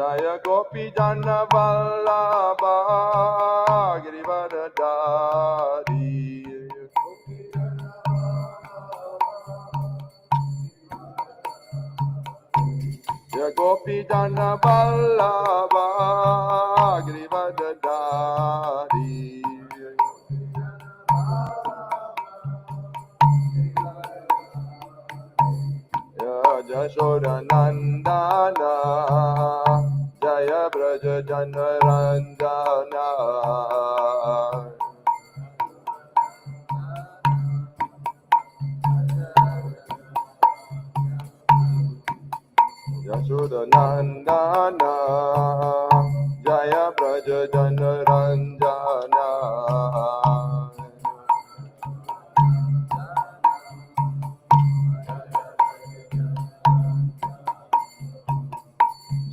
Jaya Gopi Jana Vallabha Girivardhari Jaya Gopi Jana Vallabha Girivardhari Jashoda Nandana Jaya Braja Janaranjana Jashoda Nandana Jaya Braja Janaranjana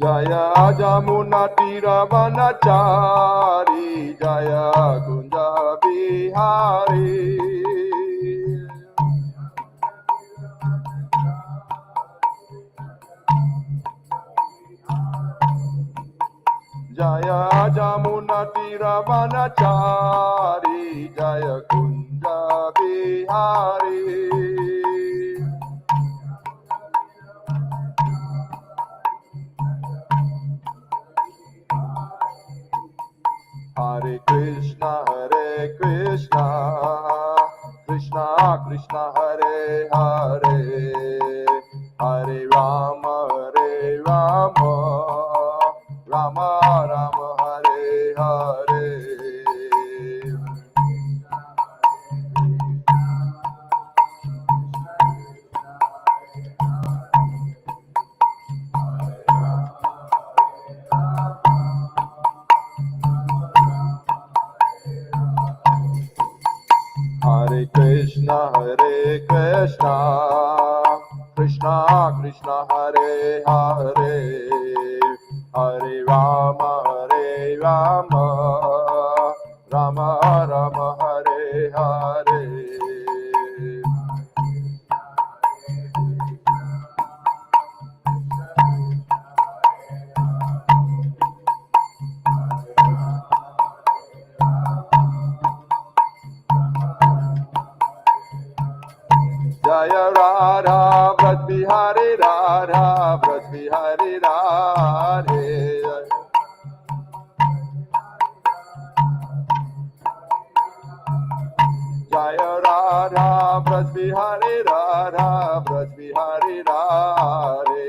Jaya Jamuna Tiravanachari Jaya Kunja Bihari Jaya Jamuna Tiravanachari Jaya Kunja Bihari Hare Krishna, Krishna Krishna, Hare Hare, Hare Rama, Rama Rama, Hare Hare. Hare Krishna, Krishna Krishna, Hare Hare, Hare Rama, Rama Rama, Hare Hare. Jaya Radha, Braj Bihari Radha, Braj Bihari Radhe. Jaya Radha, Braj Bihari Radha, Braj Bihari Radhe.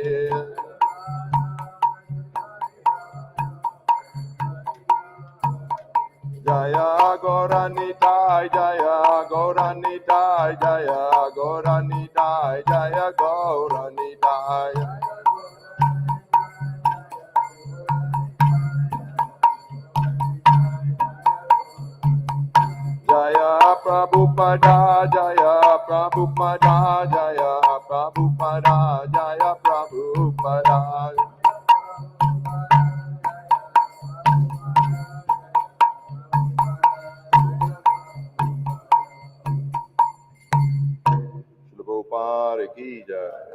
Jaya Gauranitai, Jaya Gauranitai, Jaya Gauranitai, Jaya Gauranitai. Jaya Prabhupada, Jaya Prabhupada, Jaya Prabhupada, Jaya Prabhupada. Prabhupada ki jai.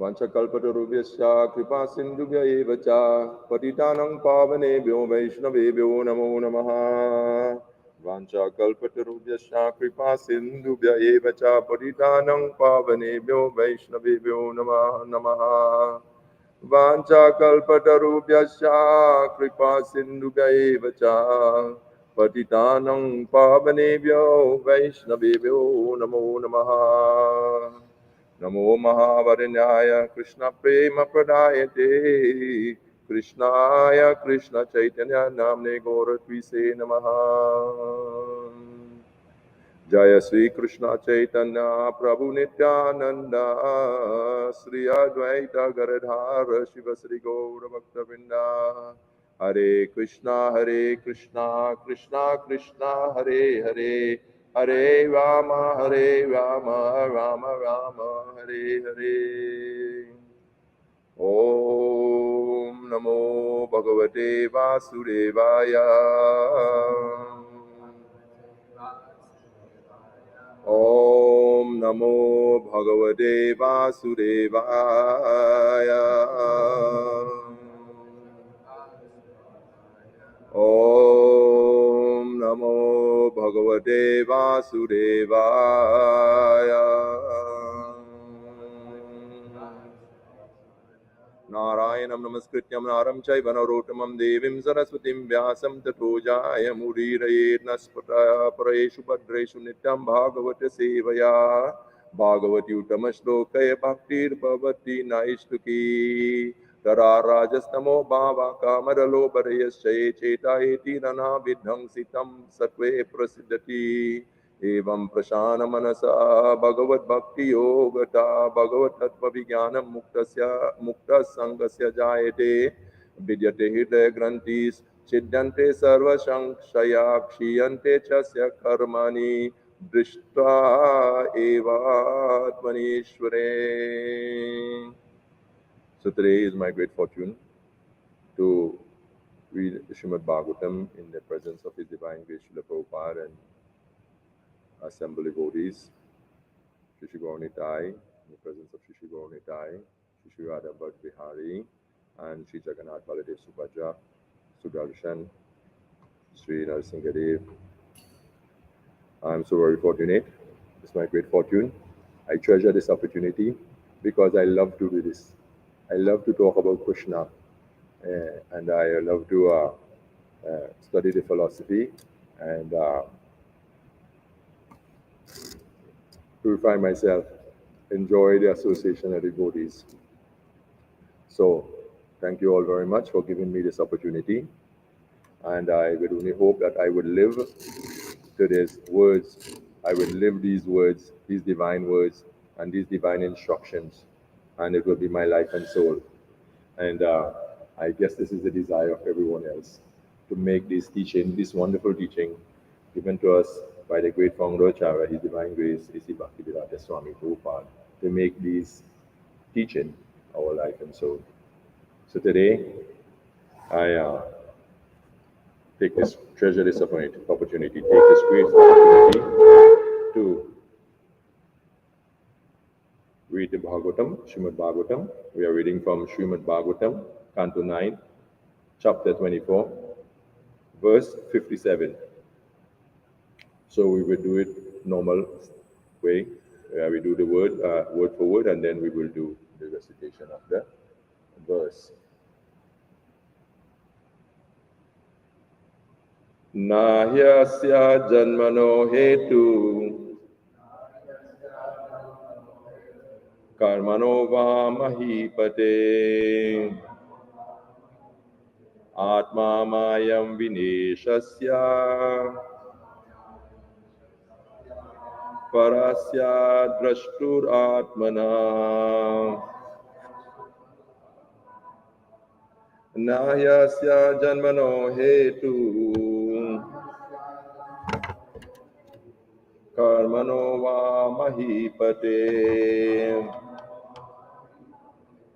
Vanchakalpatarubhyasya kripa sindhubhya eva cha patitanang pavanebhyo vaishnavebhyo namo namaha. Vanchakalpatarubhyasya kripa sindhubhya eva cha patitanang pavanebhyo vaishnavebhyo namaha. Vanchakalpatarubhyasya kripa sindhubhya eva cha patitanang pavanebhyo vaishnavebhyo namo namaha. Namo Mahavarinyaya Krishna Prema Pradayate Krishnaya Krishna Chaitanya Namne Gauratvise Namaha. Jaya Sri Krishna Chaitanya Prabhu Nityananda Sri Advaita Garadhara Shiva Sri Gaura Bhaktavinda. Hare Krishna, Krishna Krishna, Hare Hare, Hare Rama, Rama Rama, Hare Hare. Om Namo Bhagavate Vasudevaya. Om Namo Bhagavate Vasudevaya. Om Namo Bhagavate Vasudevaya. Narayanam namaskrityam naram chaiva narottamam devim saraswatim vyasam tato jayamudiraye naspataya parayeshu bhadreshu nityam bhagavata sevaya bhagavati uttamaślokaya bhaktir bhavati naishtuki tararajastamo bhava kamaralo parayaschaye chetaeti rana vidhangsitam satve prasiddhati एवं प्रशान मनसा भगवत भक्ति योगता भगवत तत्व विज्ञान मुक्त संगस्य जायते विद्यते हृदय ग्रंथि छिद्यन्ते सर्व संशया क्षीयन्ते च कर्माणि दृष्ट्वा एवात्मनीश्वरे. So today is my great fortune to read Srimad-bhagavatam in the presence of His Divine Grace Srila Prabhupada and assembled devotees, Shri Gauranitai, in the presence of Shri Gauranitai, Shri Radha Bhatt Bihari, and Shri Jagannath Baladev Subhadra, Sudarshan, Shri Narsingadev. I am so very fortunate. It's my great fortune. I treasure this opportunity because I love to do this. I love to talk about Krishna, and I love to study the philosophy and purify myself, enjoy the association of devotees. So, thank you all very much for giving me this opportunity, and I would only hope that I would live to these words. I would live these words, these divine words, and these divine instructions, and it will be my life and soul. And I guess this is the desire of everyone else, to make this teaching, this wonderful teaching, given to us by the great founder Acharya, His Divine Grace, A.C. Bhaktivedanta Swami Prabhupada, to make these teaching our life and soul. So today, I treasure this opportunity, take this great opportunity to read the Bhagavatam, Srimad-bhagavatam. We are reading from Srimad-bhagavatam, Canto 9, Chapter 24, verse 57. So we will do it normal way. We do the word for word, and then we will do the recitation of the verse. Nahyasya janmano hetu karmano va mahipate atma mayam vineshasya parasya drashtur atmana nahyasya janmano hetu karmano va mahipate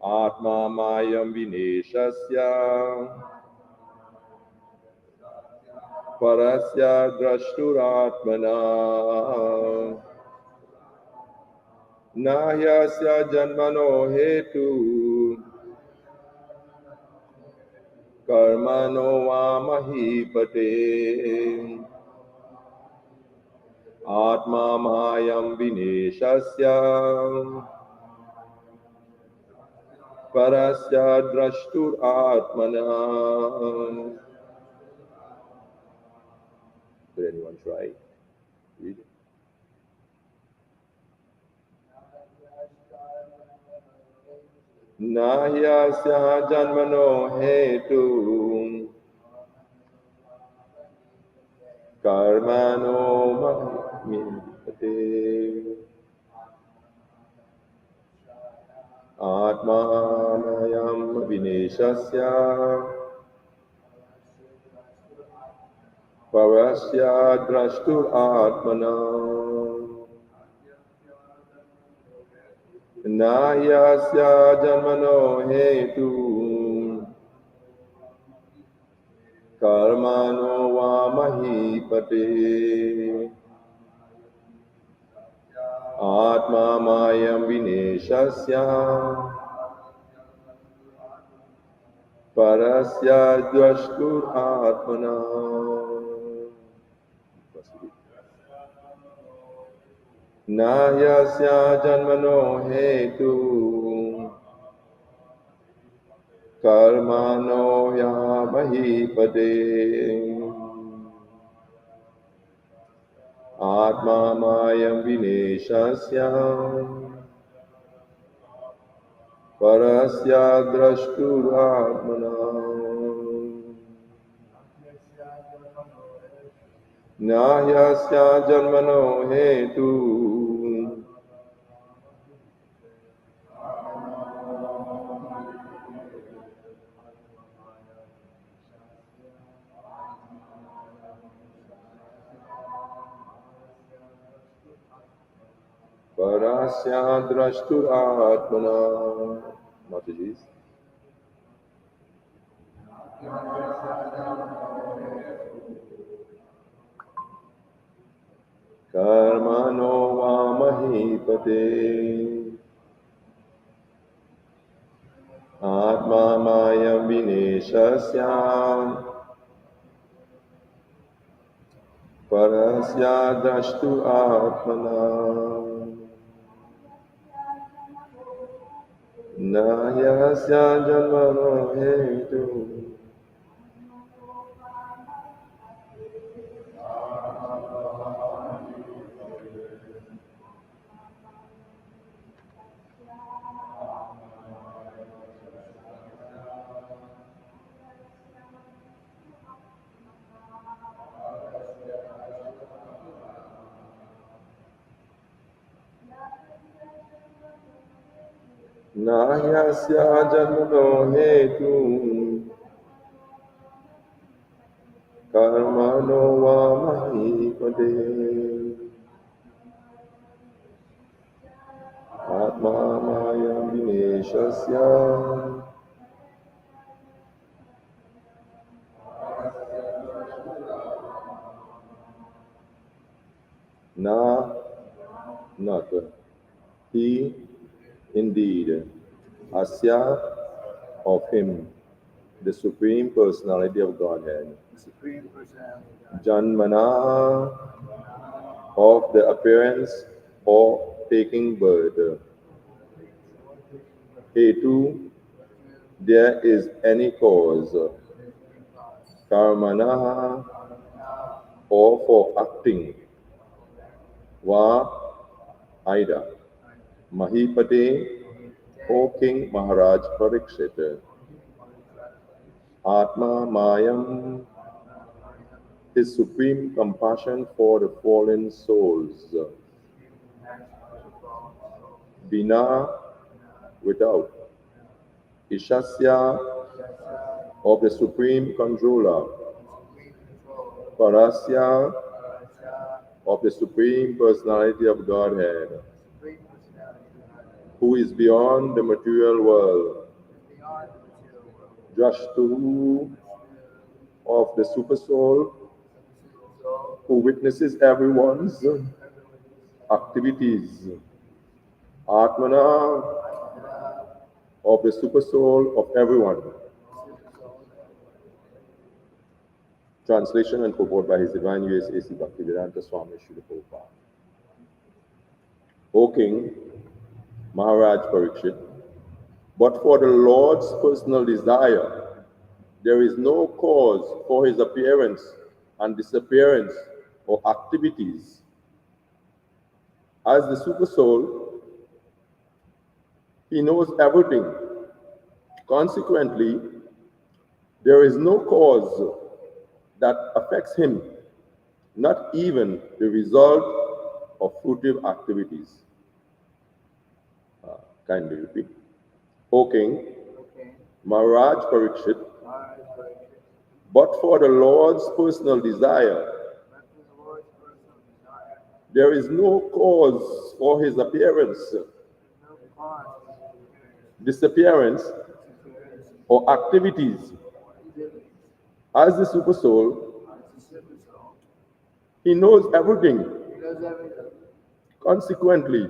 atma mayam vineshasya parasya drashtur atmana nahyasya janmano hetu karmano va mahipate atma mayam vineshasya parasya drashtur atmana. Will anyone try? Read it. Nahyasya janmano hetu karmano mahipate atma mayam vineshasya parasya drashtur atmana nahyasya janmano hetu karmano va mahipate Atma mayam vineshasya parasya dvashtur atmana. Nayasya janmano hetu karmano yamahipade. Atma mayam vineshasya parasya drashtur atmana. Nayasya janmano hetu parasya drashtur atmana. Mataji's. Karmano vamahipate. Atma mayam vineshasya parasya drashtu atmana. Nayasya janmano hetu Nayasya janmano hetu karmano vamahipate. Atma mayam vineshasya not he, indeed, asya, of him, the Supreme Personality of Godhead, Janmana, of the appearance or taking birth, Hetu, there is any cause, Karmana, or for acting, Va, either, Mahipate, O King Maharaj Parikshit, Atma Mayam, his supreme compassion for the fallen souls, Bina, without, Ishasya, of the supreme controller, Parasya, of the supreme personality of Godhead, who is beyond the material world, Drashtu, of the supersoul, who witnesses everyone's activities, Atmana, of the supersoul of everyone. Translation and purport by His Divine U.S.A.C. Bhaktivedanta Swami Srila Prabhupada. O King Maharaj Parikshit, but for the Lord's personal desire, there is no cause for his appearance and disappearance or activities. As the Supersoul, he knows everything. Consequently, there is no cause that affects him, not even the result of fruitive activities. Kindly repeat. O King, Maharaj Parikshit, but for the Lord's personal desire, there is no cause for his appearance, disappearance, or activities. As the Supersoul, he knows everything. Consequently,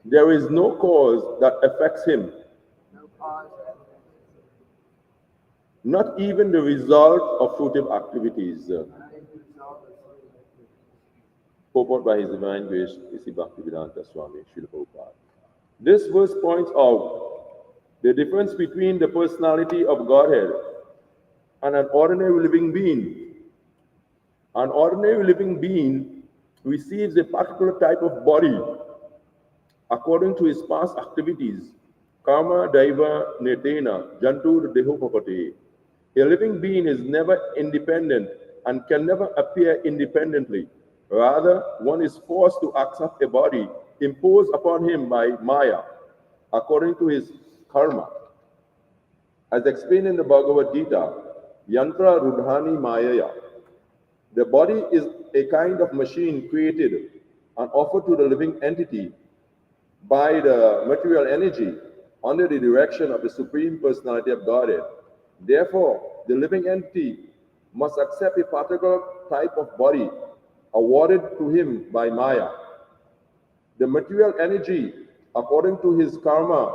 There is no cause that affects him, not even the result of fruitive activities. Purport by His Divine Grace, A.C. Bhaktivedanta Swami Srila Prabhupada. This verse points out the difference between the personality of Godhead and an ordinary living being. An ordinary living being receives a particular type of body according to his past activities. Karma daiva netena jantur dehopapate. A living being is never independent and can never appear independently. Rather, one is forced to accept a body imposed upon him by Maya according to his karma. As explained in the Bhagavad Gita, Yantra Rudhani Mayaya. The body is a kind of machine created and offered to the living entity by the material energy under the direction of the Supreme Personality of Godhead. Therefore, the living entity must accept a particular type of body awarded to him by Maya. The material energy, according to his karma,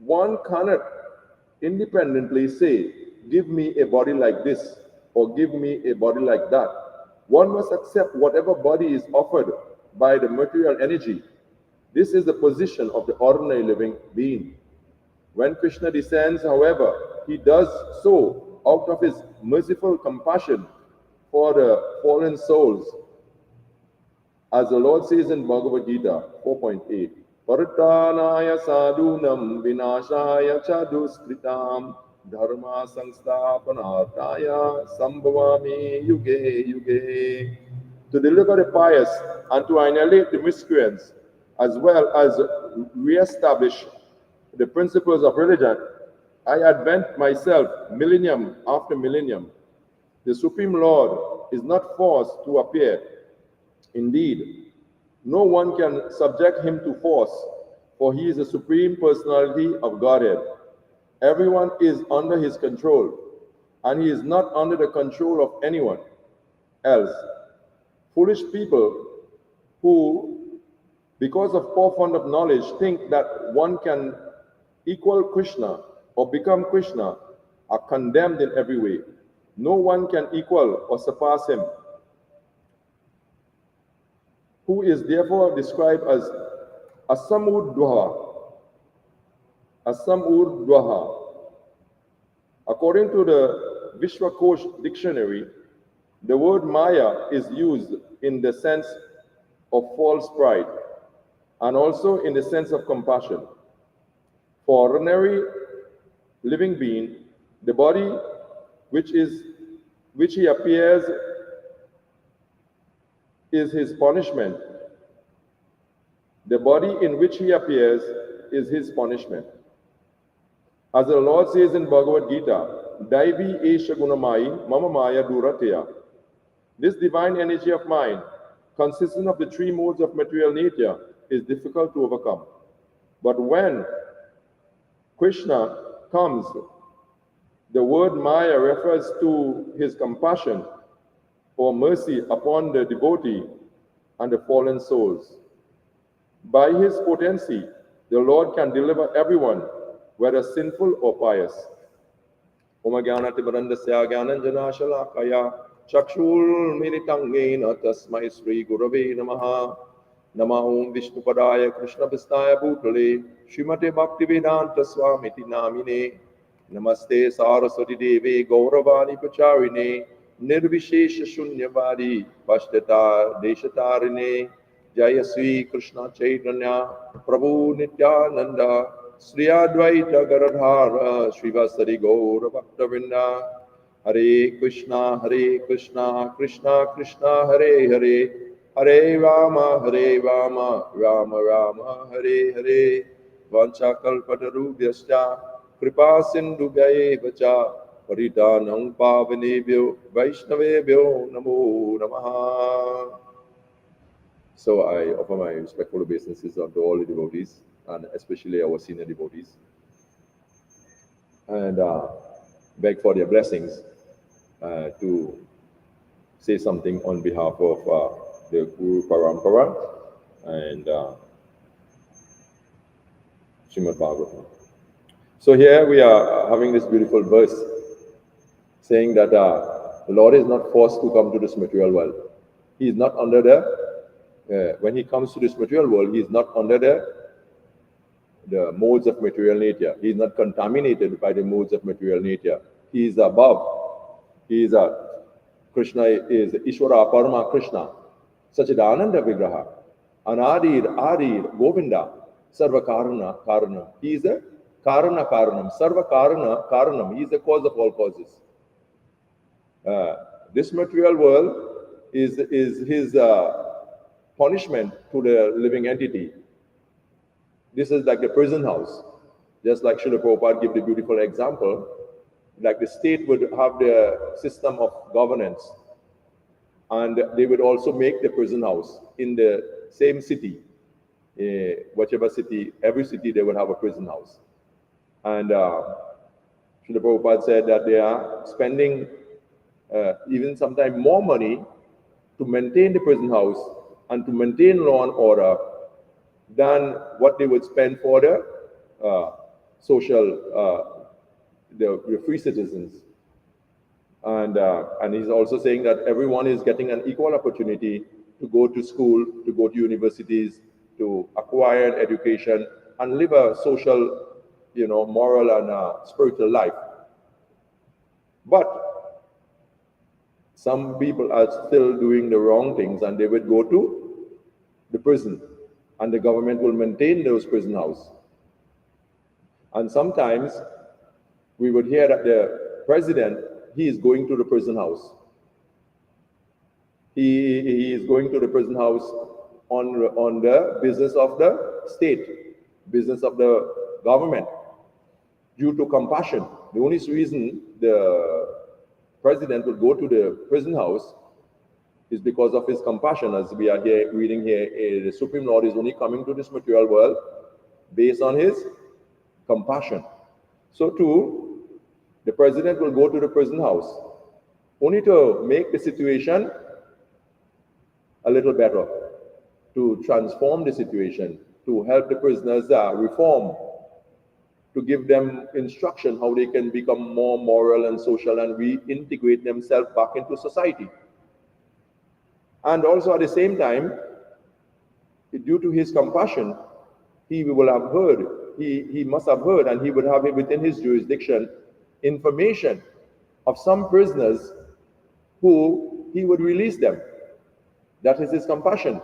one cannot independently say, give me a body like this or give me a body like that. One must accept whatever body is offered by the material energy. This is the position of the ordinary living being. When Krishna descends, however, he does so out of his merciful compassion for the fallen souls. As the Lord says in Bhagavad Gita 4.8, Paritranaya sadhunam vinashaya chaduskritam dharma samsthapanarthaya sambhavami yuge yuge. To deliver the pious and to annihilate the miscreants, as well as re-establish the principles of religion, I advent myself millennium after millennium. The Supreme Lord is not forced to appear. Indeed, no one can subject him to force, for he is the Supreme Personality of Godhead. Everyone is under his control, and he is not under the control of anyone else. Foolish people who, because of poor fund of knowledge, think that one can equal Krishna or become Krishna are condemned in every way. No one can equal or surpass him, who is therefore described as Asamurdvaha. Asamurdvaha. According to the Vishwakosh dictionary, the word Maya is used in the sense of false pride and also in the sense of compassion. For ordinary living being, the body which he appears is his punishment. The body in which he appears is his punishment. As the Lord says in Bhagavad Gita, Daivi Esha Gunamai Mama Maya Duratya. This divine energy of mine, consisting of the three modes of material nature, is difficult to overcome. But when Krishna comes, the word Maya refers to his compassion or mercy upon the devotee and the fallen souls. By his potency, the Lord can deliver everyone, whether sinful or pious. Om Jnanatimarandasya Jnananjana Chakshul Militangena Tasmai Sri Gurave Namaha. Namahum Vishnupadaya Krishna Vistaya Bhutale Srimate Bhaktivedanta Swamiti Namine. Namaste Saraswati Devi Gauravani Pacharine Nirvishesha Shunyavadi Pashtata Deshatarine Jaya Sri Krishna Chaitanya Prabhu Nityananda Sri Advaita Garadhara Srivasari Gaura Bhaktavinda Hare Krishna Krishna Krishna Hare Hare Hare Rama Rama Rama Hare Hare Vancha Kalpatarubhyascha Kripa Sindhubhya Vacha Paritanam Pavanebhyo Vaishnavebhyo Namo Namaha. So I offer my respectful obeisances unto all the devotees, and especially our senior devotees, and beg for their blessings to say something on behalf of the Guru Parampara and Srimad-bhagavatam. So here we are having this beautiful verse saying that the Lord is not forced to come to this material world. He is not under when he comes to this material world, he is not under the modes of material nature. He is not contaminated by the modes of material nature. He is above. He is Krishna is Ishvara Parama Krishna, Sachidananda Vigraha, Anadir Adir Govinda, Sarva Karana Karanam. He is the Karana Karanam, Sarva Karana Karanam. He is the cause of all causes. This material world is his punishment to the living entity. This is like the prison house. Just like Srila Prabhupada gave the beautiful example, like the state would have their system of governance, and they would also make the prison house in the same city. Whichever city, every city they would have a prison house. And Srila Prabhupada said that they are spending even sometimes more money to maintain the prison house and to maintain law and order than what they would spend for the social, the free citizens. And he's also saying that everyone is getting an equal opportunity to go to school, to go to universities, to acquire an education and live a social, moral and spiritual life. But some people are still doing the wrong things, and they would go to the prison, and the government will maintain those prison houses. And sometimes we would hear that the president, he is going to the prison house. He is going to the prison house on the business of the state, business of the government, due to compassion. The only reason the president will go to the prison house is because of his compassion. As we are here reading here, the Supreme Lord is only coming to this material world based on his compassion. So too, the president will go to the prison house only to make the situation a little better, to transform the situation, to help the prisoners reform, to give them instruction how they can become more moral and social and reintegrate themselves back into society. And also at the same time, due to his compassion, he will have heard, he must have heard, and he would have it within his jurisdiction, information of some prisoners who he would release them. That is his compassion.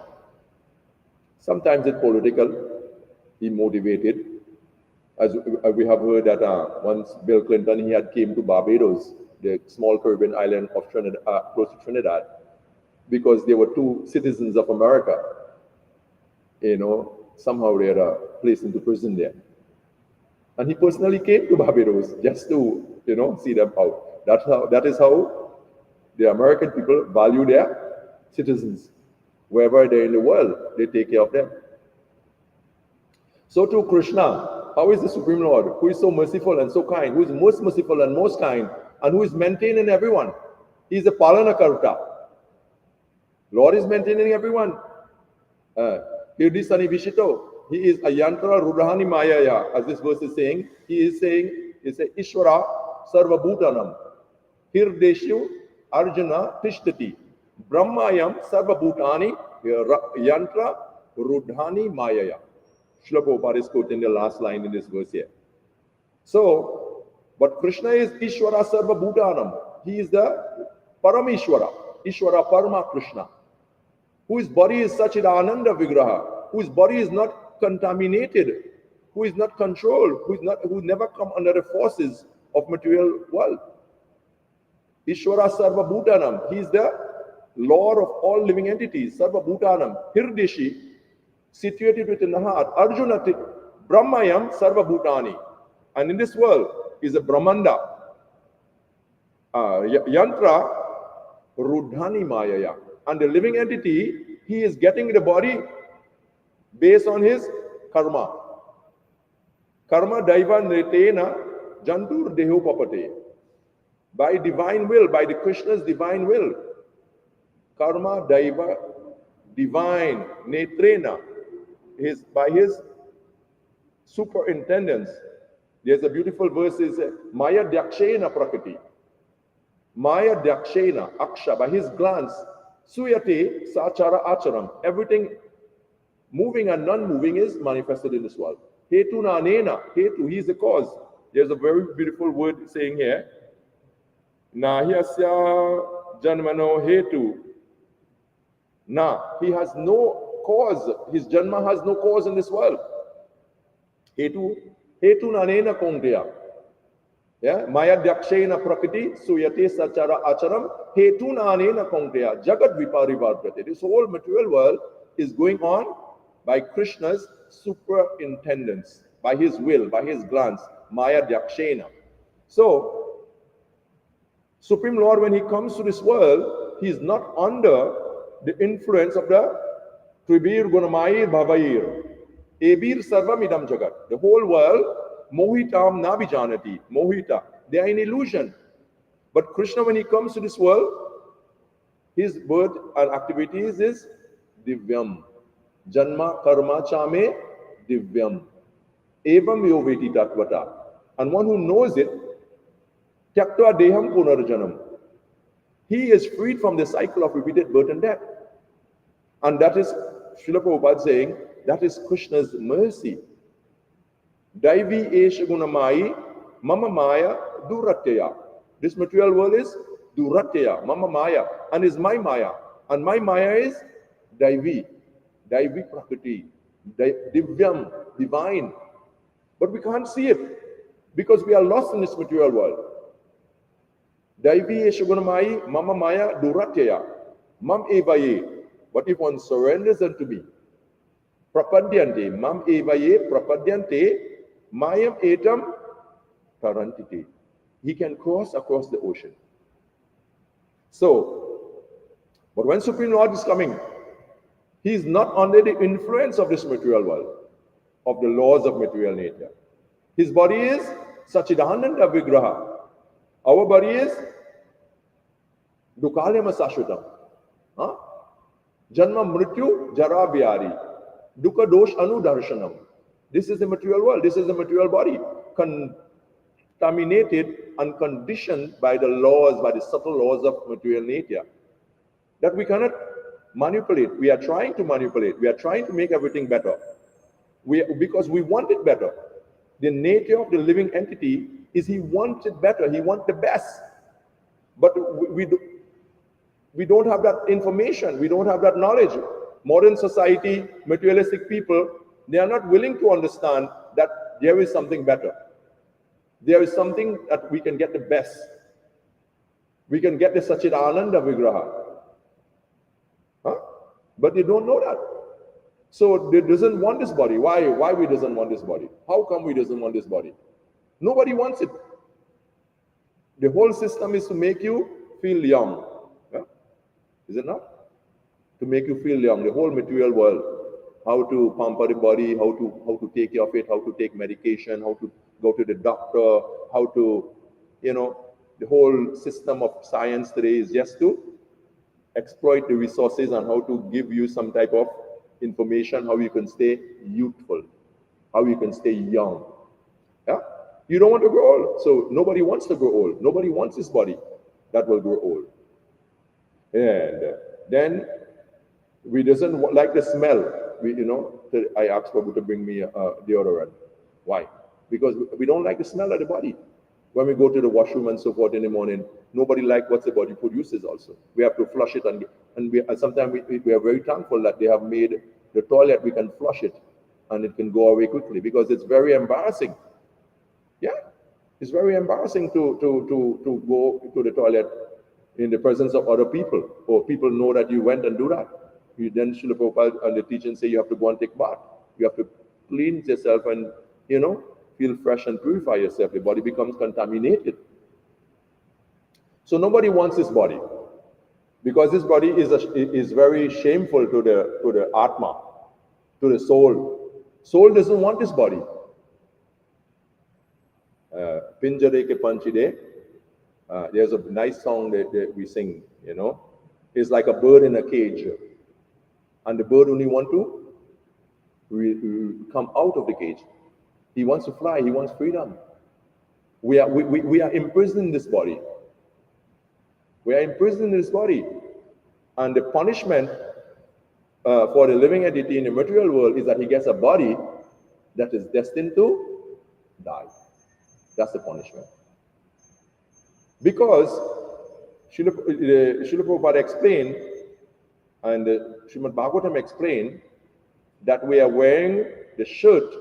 Sometimes it's political, he motivated. As we have heard that once Bill Clinton, he had came to Barbados, the small Caribbean island of Trinidad, close to Trinidad, because there were two citizens of America, somehow they are placed into prison there. And he personally came to Barbados just to, see them out. That is how the American people value their citizens. Wherever they're in the world, they take care of them. So too Krishna, how is the Supreme Lord, who is so merciful and so kind, who is most merciful and most kind, and who is maintaining everyone? He is a Palanakarta. Lord is maintaining everyone. Hirdisani Vishito, he is Ayantra Rudhani Mayaya, as this verse is saying. He is saying, it's a Ishvara Sarva Bhutanam. Hirdeshu Arjuna Tishtati. Brahmayam Sarva Bhutani Yantra Rudhani Mayaya. Srila Prabhupada is quoting the last line in this verse here. So, but Krishna is Ishvara Sarva Bhutanam. He is the Paramishwara, Ishvara Parama Krishna, whose body is Sachidananda Vigraha, whose body is not contaminated, who is not controlled, who never come under the forces of material world. Ishvara Sarva Bhutanam. He is the Lord of all living entities. Sarva Bhutanam. Hirdeshi, situated within the heart. Arjuna Brahmayam Sarva Bhutani. And in this world is a Brahmanda. Yantra Rudhani Mayaya. And the living entity, he is getting the body based on his karma. Karma Daiva Nritena Jantur Dehu Papate. By divine will, by the Krishna's divine will. Karma Daiva, divine, Netrena, by his superintendence. There's a beautiful verse is Maya Dyakshena Prakriti. Maya Dyakshena Aksha, by his glance, Suyate Sachara Acharam. Everything moving and non-moving is manifested in this world. Hetu na anena, Hetu, he is the cause. There's a very beautiful word saying here. Nahyasya Janmano Hetu. Na, he has no cause. His Janma has no cause in this world. Hetu nanena kongdeya. Yeah, Maya Dyakshena Prakriti Suyate Sachara Acharam Hetu nanena kongdeya Jagat Viparivartate. This whole material world is going on by Krishna's superintendence, by his will, by his glance, Maya Dyakshena. So, Supreme Lord, when he comes to this world, he is not under the influence of the Tribir Gunamair Bhavair. Ebir Sarvam Idam Jagat. The whole world, Mohitam Nabijanati, Mohita. They are in illusion. But Krishna, when he comes to this world, his birth and activities is Divyam. Janma Karma Chame Divyam. Evam Yoveti Tatvata. And one who knows it, Tyaktva Deham Punarjanam. He is freed from the cycle of repeated birth and death. And that is Srila Prabhupada saying, that is Krishna's mercy. Daivi Esha Gunamai Mama Maya Duratya. This material world is Duratya, Mama Maya, and is my Maya. And my Maya is Daivi, Daivi Prakriti, Divyam, divine. But we can't see it because we are lost in this material world. Daivi Esha Gunamai Mama Maya Duratya, Mam Evaye. What if one surrenders unto me? Prapadyante, mam evaye prapadyante, mayam etam tarantite. He can cross across the ocean. So, but when Supreme Lord is coming, he is not under the influence of this material world, of the laws of material nature. His body is Sachidananda Vigraha. Our body is Dukalyama Sashvatam. Huh? Janma Mrityu Jara Vyari. Dukkha Dosh Anu Darshanam. This is the material world. This is the material body. Contaminated and conditioned by the laws, by the subtle laws of material nature. That we cannot manipulate. We are trying to manipulate. We are trying to make everything better. Because we want it better. The nature of the living entity is he wants it better. He wants the best. But we don't have that information. We don't have that knowledge. Modern society, materialistic people, they are not willing to understand that there is something better. There is something that we can get the best. We can get the Sachidananda Vigraha. Huh? But they don't know that. So they doesn't want this body. Why we doesn't want this body? How come we doesn't want this body? Nobody wants it. The whole system is to make you feel young. Yeah? Is it not? To make you feel young, the whole material world. How to pamper the body, how to take care of it, how to take medication, how to go to the doctor, how to, the whole system of science today is just to exploit the resources and how to give you some type of information, how you can stay youthful, how you can stay young. Yeah? You don't want to grow old, so nobody wants to grow old. Nobody wants this body that will grow old. And then we doesn't like the smell. I asked Prabhu to bring me a deodorant. Why? Because we don't like the smell of the body. When we go to the washroom and so forth in the morning, nobody likes what the body produces also. We have to flush it, and sometimes we are very thankful that they have made the toilet, we can flush it and it can go away quickly, because it's very embarrassing. Yeah, it's very embarrassing to go to the toilet in the presence of other people, or people know that you went and do that. Then Srila Prabhupada and the teaching say you have to go and take bath. You have to cleanse yourself and, feel fresh and purify yourself. The body becomes contaminated. So nobody wants this body, because this body is very shameful to the Atma, to the soul. Soul doesn't want this body. Pinjare ke panchide. There's a nice song that we sing, It's like a bird in a cage. And the bird only want to come out of the cage. He wants to fly. He wants freedom. We are imprisoned in this body. We are imprisoned in this body. And the punishment for the living entity in the material world is that he gets a body that is destined to die. That's the punishment. Because Srila Prabhupada explained, and Srimad-bhagavatam explained, that we are wearing the shirt,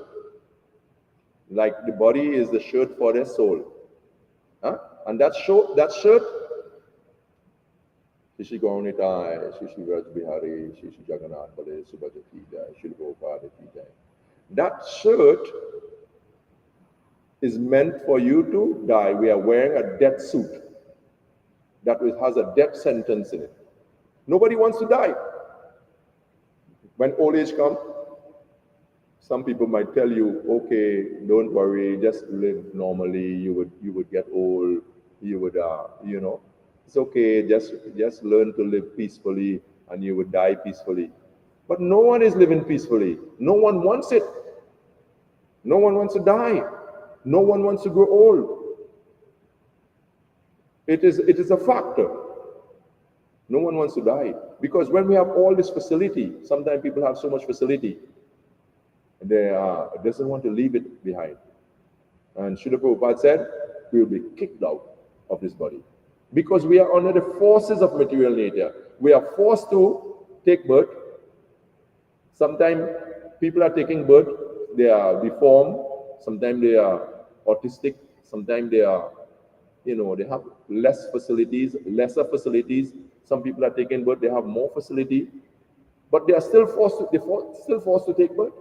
like the body is the shirt for the soul. And that shirt, Shri Gauranitai, Shri Raj Bihari, Shri Jagannath Bale, Subhajati Jai, Srila Prabhupada Jai. That shirt is meant for you to die. We are wearing a death suit that has a death sentence in it. Nobody wants to die. When old age comes, some people might tell you, okay, don't worry, just live normally. You would get old. You would, it's okay. Just learn to live peacefully, and you would die peacefully. But no one is living peacefully. No one wants it. No one wants to die. No one wants to grow old. It is a factor. No one wants to die. Because when we have all this facility, sometimes people have so much facility, they doesn't want to leave it behind. And Srila Prabhupada said, we will be kicked out of this body. Because we are under the forces of material nature. We are forced to take birth. Sometimes people are taking birth, they are deformed. Sometimes they are autistic. Sometimes they are, they have lesser facilities. Some people are taking birth, they have more facility. But they are still forced to take birth.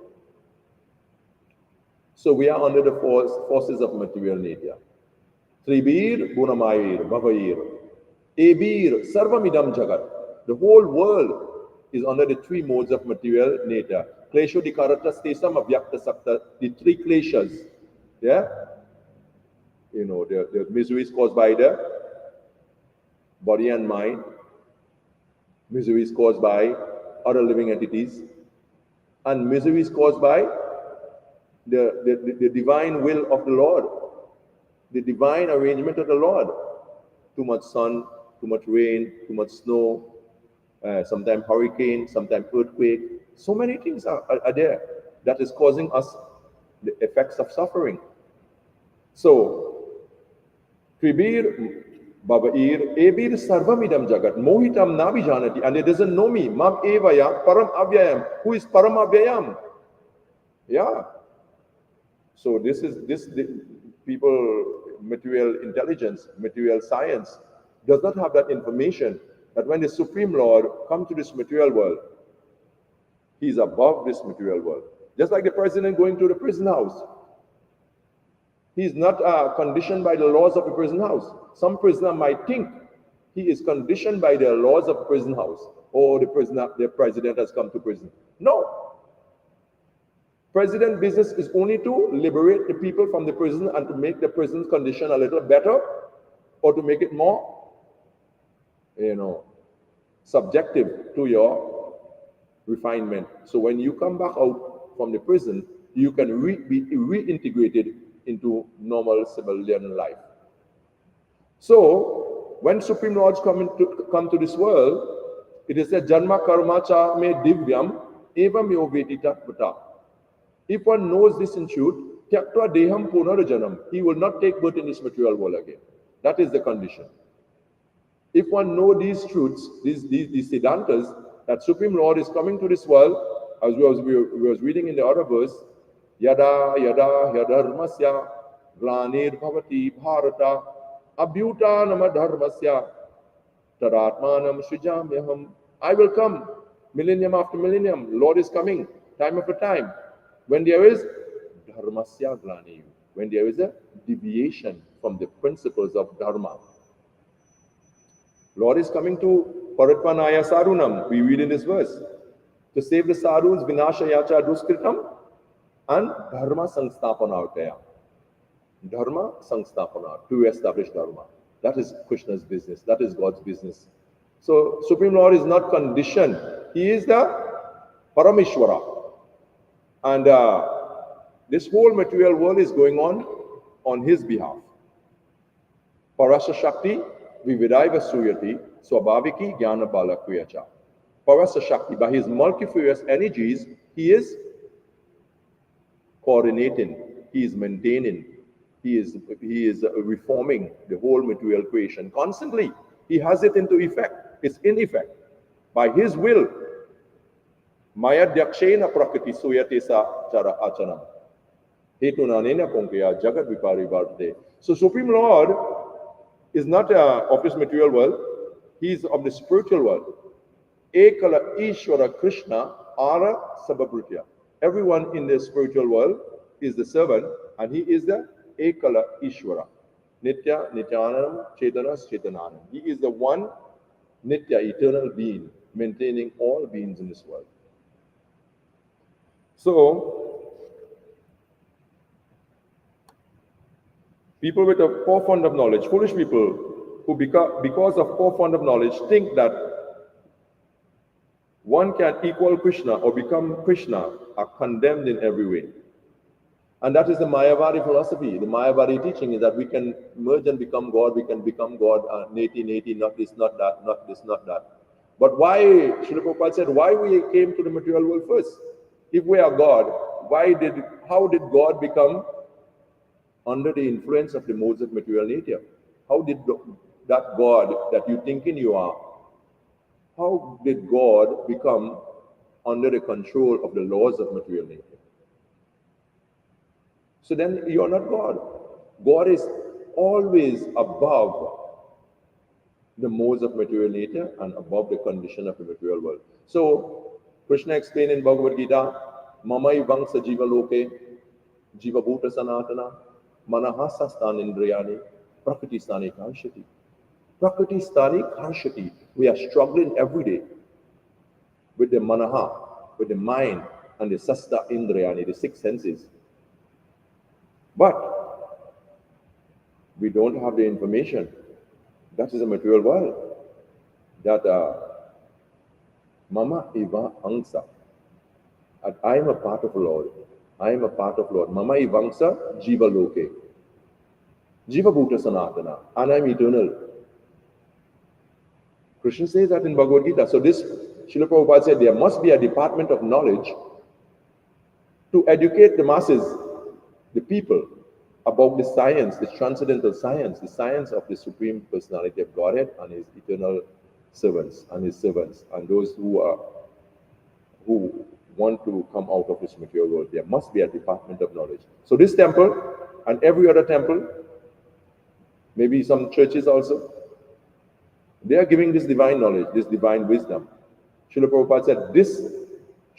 So we are under the forces of material nature. Tribir Gunamayir Bhavayir Ebir Sarvamidam Jagat. The whole world is under the three modes of material nature. Klesho Dikarata Stesam Avyakta Sakta, the three kleshas. Yeah? The miseries caused by the body and mind, miseries caused by other living entities, and miseries caused by the divine will of the Lord, the divine arrangement of the Lord. Too much sun, too much rain, too much snow, sometimes hurricane, sometimes earthquake. So many things are there that is causing us the effects of suffering. So, Tribir Babair Ebir Sarvamidam Jagat Mohitam Nabijanati, and it doesn't know me. Mam Evaya Param Avyayam. Who is Param Avyayam? Yeah. So the people, material intelligence, material science, does not have that information that when the Supreme Lord comes to this material world, he is above this material world. Just like the president going to the prison house. He is not conditioned by the laws of the prison house. Some prisoner might think he is conditioned by the laws of the prison house. Or the president has come to prison. No. President business is only to liberate the people from the prison and to make the prison's condition a little better, or to make it more, subjective to your refinement. So when you come back out from the prison, you can be reintegrated into normal civilian life. So when Supreme Lords come to this world, it is a Janma Karma Cha Me Divyam Evam Yoveti Tatvata. If one knows this in truth, Tyaktva Deham Punarajanam, he will not take birth in this material world again. That is the condition. If one knows these truths, these Siddhantas, that Supreme Lord is coming to this world, as we was reading in the other verse, Yada Dharmasya Glanir Bhavati Bharata Abhyuta Nama Dharmasya Taratmanam Srijamyaham. I will come, millennium after millennium. Lord is coming, time after time. When there is dharmasya glani, when there is a deviation from the principles of dharma. Lord is coming to Paratvanaya Sarunam, we read in this verse, to save the Sarus, Vinashayacha Duskritam, and Dharma Sangstapanartaya. Dharma Sangstapana, to establish Dharma. That is Krishna's business, that is God's business. So Supreme Lord is not conditioned. He is the Parameshwara. And This whole material world is going on his behalf. Parasa Shakti Vividaiva Suyati Swabhaviki Jnana Bala Kriyacha. Parasa Shakti, by his multifarious energies, he is coordinating, he is maintaining, he is reforming the whole material creation constantly. He has it into effect. It's in effect. By his will, Maya Dyakshena Prakriti Suyate Sa Chara Achanam. Hetunanena Punkya Jagat Vipari Bharte. So Supreme Lord is not of this material world, he is of the spiritual world. Ekala Ishvara Krishna Ara Sababhrutya. Everyone in the spiritual world is the servant, and he is the Ekala Ishvara. Nitya Nityanam Chetanas Chetananam. He is the one Nitya, eternal being, maintaining all beings in this world. So, people with a poor fund of knowledge, foolish people who because of poor fund of knowledge think that one can equal Krishna or become Krishna, are condemned in every way. And that is the Mayavadi philosophy. The Mayavadi teaching is that we can merge and become God, we can become God, neti, not this, not that, not this, not that. But why, Srila Prabhupada said, why we came to the material world first? If we are God, how did God become under the influence of the modes of material nature? How did that God that you thinking you are, how did God become under the control of the laws of material nature? So then you're not God. God is always above the modes of material nature and above the condition of the material world. So Krishna explained in Bhagavad Gita, Mamai Vangsa Jiva Loke, Jiva Bhuta Sanatana, Manahasa Stan Indriyani, Prakriti Stani Karshati. Prakriti Stani Karshati. We are struggling every day with the Manaha, with the mind, and the Sasta Indriyani, the six senses. But we don't have the information. That is a material world. That Mama Iva Angsa. I am a part of the Lord. I am a part of Lord. Mama Ivangsa Jiva Loke. Jiva Bhuta Sanatana. And I am eternal. Krishna says that in Bhagavad Gita. So this, Srila Prabhupada said, there must be a department of knowledge to educate the masses, the people, about the science, the transcendental science, the science of the Supreme Personality of Godhead and his eternal servants, and those who want to come out of this material world. There must be a department of knowledge. So this temple and every other temple, maybe some churches also, they are giving this divine knowledge, this divine wisdom. Srila Prabhupada said, this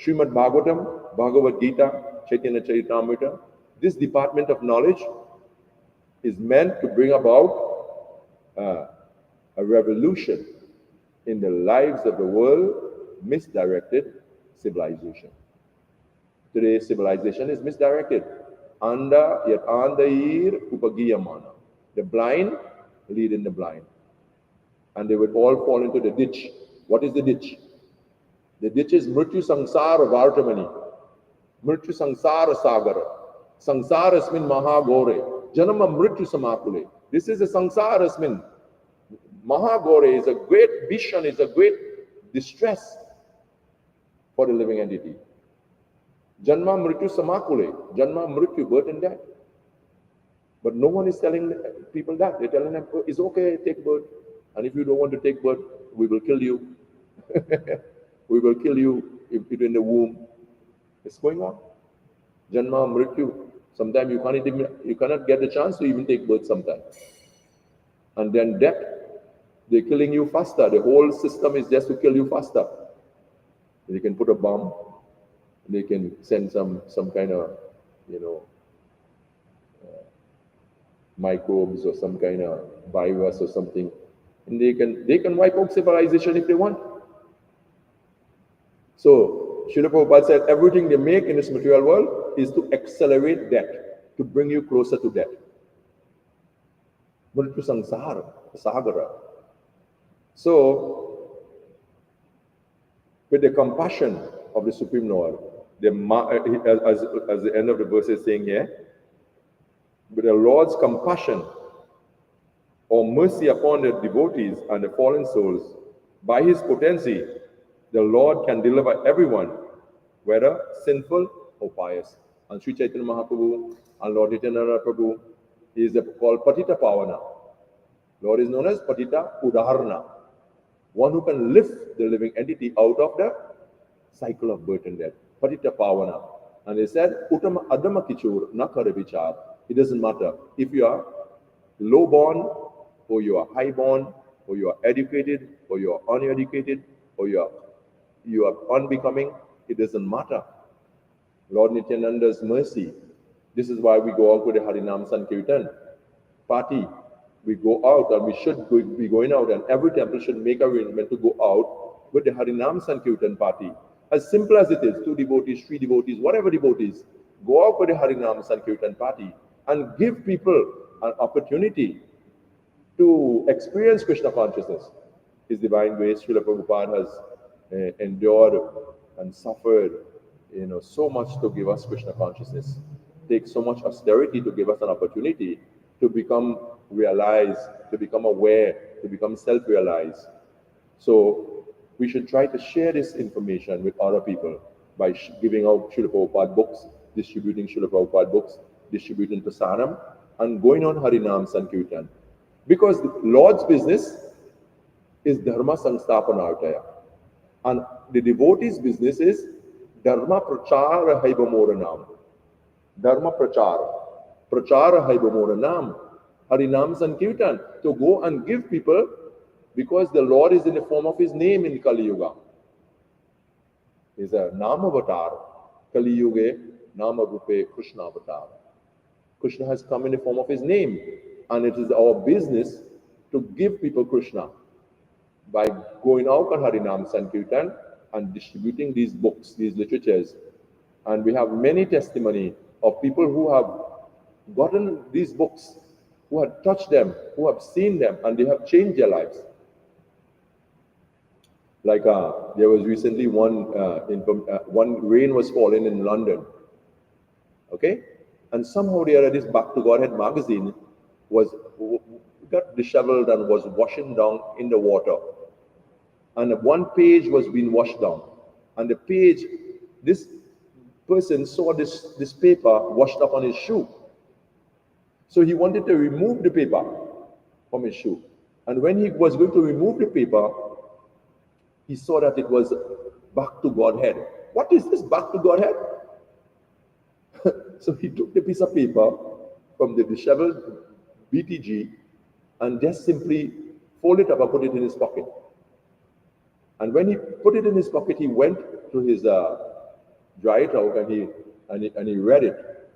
Srimad-bhagavatam, Bhagavad Gita, Chaitanya Charitamrita, this department of knowledge is meant to bring about a revolution in the lives of the world misdirected civilization. Today's civilization is misdirected. Anda yat andair upagiyamana. The blind lead in the blind. And they would all fall into the ditch. What is the ditch? The ditch is Mrityu Sangsara Vartamani. Mrityu Sangsara Sagara. Sangsarasmin Mahagore. Janama Mrityu Samakule. This is a Sangsarasmin. Mahagore is a great vision, is a great distress for the living entity. Janma Mrityu Samakule. Janma Mrityu, birth and death. But no one is telling people that. They're telling them, oh, it's okay, take birth. And if you don't want to take birth, we will kill you. We will kill you if you're in the womb. It's going on. Janma Mrityu. Sometimes you cannot get the chance to even take birth sometimes. And then death, they're killing you faster. The whole system is just to kill you faster. They can put a bomb. They can send some kind of, microbes or some kind of virus or something. And they can wipe out civilization if they want. So, Srila Prabhupada said, everything they make in this material world is to accelerate death, to bring you closer to death. Mrityu Sangsara, Sagara. So, with the compassion of the Supreme Lord, As the end of the verse is saying here, with the Lord's compassion or mercy upon the devotees and the fallen souls, by his potency, the Lord can deliver everyone, whether sinful or pious. And Sri Chaitanya Mahaprabhu and Lord Nityananda Prabhu is called Patita Pavana. Lord is known as Patita Udaharana, one who can lift the living entity out of the cycle of birth and death. Patita Pavana. And they said, Uttama Adama Kichur Nakara Vichar. It doesn't matter if you are low born, or you are high born, or you are educated, or you are uneducated, or you are unbecoming. It doesn't matter. Lord Nityananda's mercy. This is why we go out with the Harinam Sankirtan party. We go out, and we should be going out, and every temple should make arrangement to go out with the Harinam Sankirtan party. As simple as it is, 2 devotees, 3 devotees, whatever devotees, go out with the Harinam Sankirtan party and give people an opportunity to experience Krishna consciousness. His divine grace, Srila Prabhupada has endured and suffered, so much to give us Krishna consciousness. Takes so much austerity to give us an opportunity to become realized, to become aware, to become self-realized. So we should try to share this information with other people by giving out Srila Prabhupada books, distributing Srila Prabhupada books, distributing Prasadam, and going on Harinam Sankirtan. Because the Lord's business is Dharma Sansthapanartaya. And the devotee's business is Dharma Prachara Haibamoranam. Dharma Prachara. Prachara Haibamoranam. Harinam Sankirtan. To go and give people, because the Lord is in the form of his name in Kali Yuga. He's a Nama Avatar. Kali Yuga, Nama Rupe, Krishna Avatar. Krishna has come in the form of his name. And it is our business to give people Krishna by going out on Harinam Sankirtan and distributing these books, these literatures. And we have many testimony of people who have gotten these books, who have touched them, who have seen them, and they have changed their lives. Like there was recently one rain was falling in London, okay? And somehow the other, this Back to Godhead magazine got disheveled and was washing down in the water. And one page was being washed down. And the page, this person saw this paper washed up on his shoe. So he wanted to remove the paper from his shoe. And when he was going to remove the paper, he saw that it was Back to Godhead. What is this Back to Godhead? So he took the piece of paper from the disheveled BTG and just simply folded it up and put it in his pocket. And when he put it in his pocket, he went to his dry it out and he read it.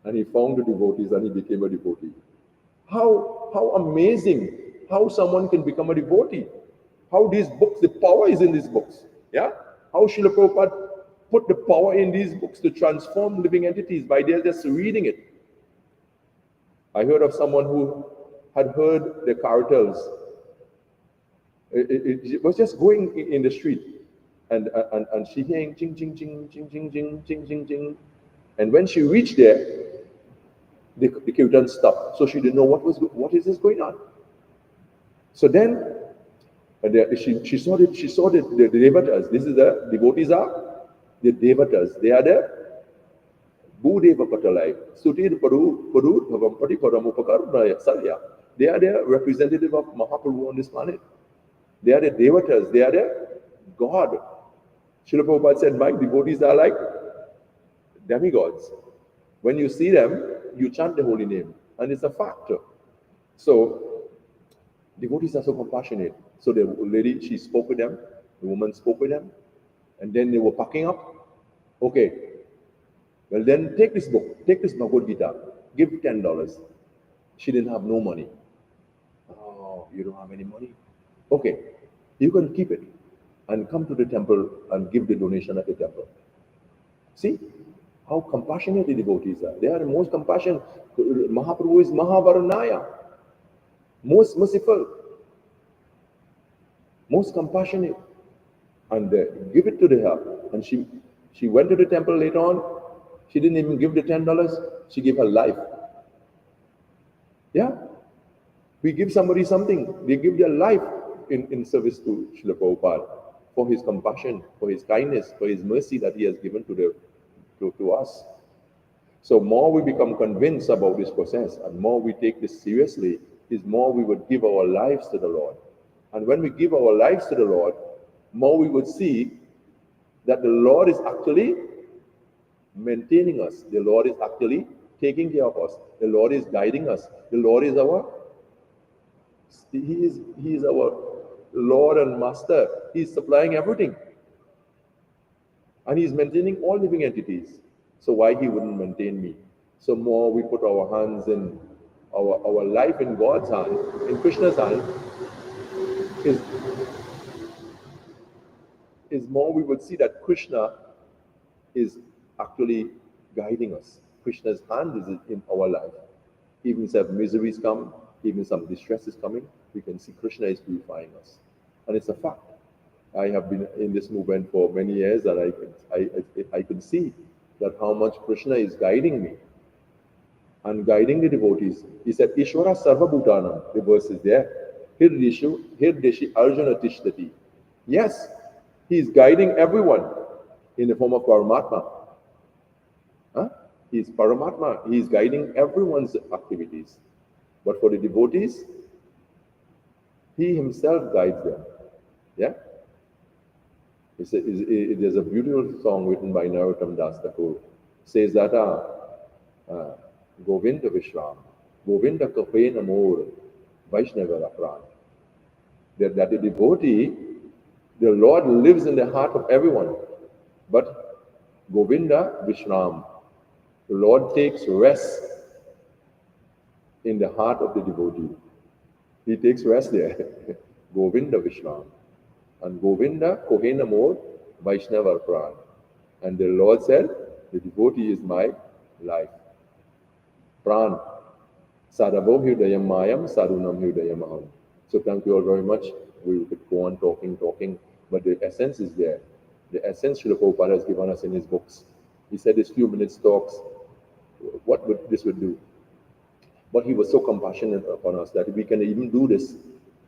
And he found the devotees and he became a devotee. How amazing how someone can become a devotee. How these books, the power is in these books. Yeah? How Srila Prabhupada put the power in these books to transform living entities by just reading it. I heard of someone who had heard the cartels. It was just going in the street, and she hearing ching ching ching ching ching ching ching ching ching, and when she reached there, the kirtan stopped. So she didn't know what is this going on. So then, she saw the devatas. This is the devotees are the devatas. They are the Bhudeva Patalai, Sutir Paru, Bhavampati Paramupakarnaya Salya. They are the representative of Mahaprabhu on this planet. They are the devatas, they are the God. Srila Prabhupada said, my devotees are like demigods. When you see them, you chant the holy name, and it's a fact. So, devotees are so compassionate. So the lady, she spoke with them, the woman spoke with them, and then they were packing up. Okay, well then take this book, take this Bhagavad Gita, give $10. She didn't have no money. Oh, you don't have any money? Okay, you can keep it and come to the temple and give the donation at the temple. See how compassionate the devotees are. They are the most compassionate. Mahaprabhu is Mahavaranaya, most merciful, most compassionate. And give it to her. And She went to the temple later on. She didn't even give the $10. She gave her life. Yeah? We give somebody something. They give their life in service to Srila Prabhupada for his compassion, for his kindness, for his mercy that he has given to us. So more we become convinced about this process and more we take this seriously, is more we would give our lives to the Lord. And when we give our lives to the Lord, more we would see that the Lord is actually maintaining us. The Lord is actually taking care of us. The Lord is guiding us. The Lord is He is our Lord and Master. He's supplying everything. And He's maintaining all living entities. So why He wouldn't maintain me? So more we put our hands in our life in God's hand, in Krishna's hand, is more we would see that Krishna is actually guiding us. Krishna's hand is in our life. Even if miseries come, even some distress is coming, we can see Krishna is purifying us. And it's a fact. I have been in this movement for many years and I can see that how much Krishna is guiding me and guiding the devotees. He said, Ishvara Sarva Bhutanam, the verse is there. Hirdeshi Arjuna Tishtati. Yes, he is guiding everyone in the form of Paramatma. Huh? He is Paramatma. He is guiding everyone's activities. But for the devotees, he himself guides them. Yeah? There's a beautiful song written by Narottam Das Thakur. Says that Govinda Vishram, Govinda Kape Namor, Vaishnava Apran. That the devotee, the Lord lives in the heart of everyone. But Govinda Vishram, the Lord takes rest in the heart of the devotee. He takes rest there. Govinda Vishram. And Govinda Kohenamor Vaishnava Pran. And the Lord said, the devotee is my life. Pran. Sadavo Hridayam Mayam, Sadunam Hridayam Aham. So thank you all very much. We could go on talking, but the essence is there. The essence Srila Prabhupada has given us in his books. He said this few minutes talks, what would this would do? But he was so compassionate upon us that we can even do this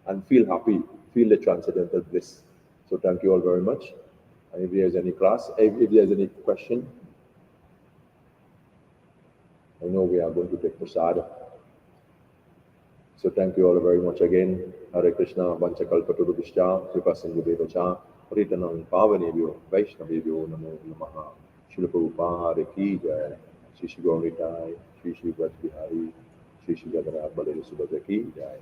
and feel happy, feel the transcendental bliss. So thank you all very much. And if there's any class, if there's any question, I know we are going to take prasad. So thank you all very much again. Hare Krishna, Vancha Kalpatarubhishya, Kripa Sindhu Devacha, Paritanam Pavanebhyo, Vaishnavebhyo Namo Namaha, Srila Prabhupada Ki Jai, Shri Shri Gauritai, Shri Shri Vraj Bihari, Shri Shri Gadara Balari Subhadra Ki Jai.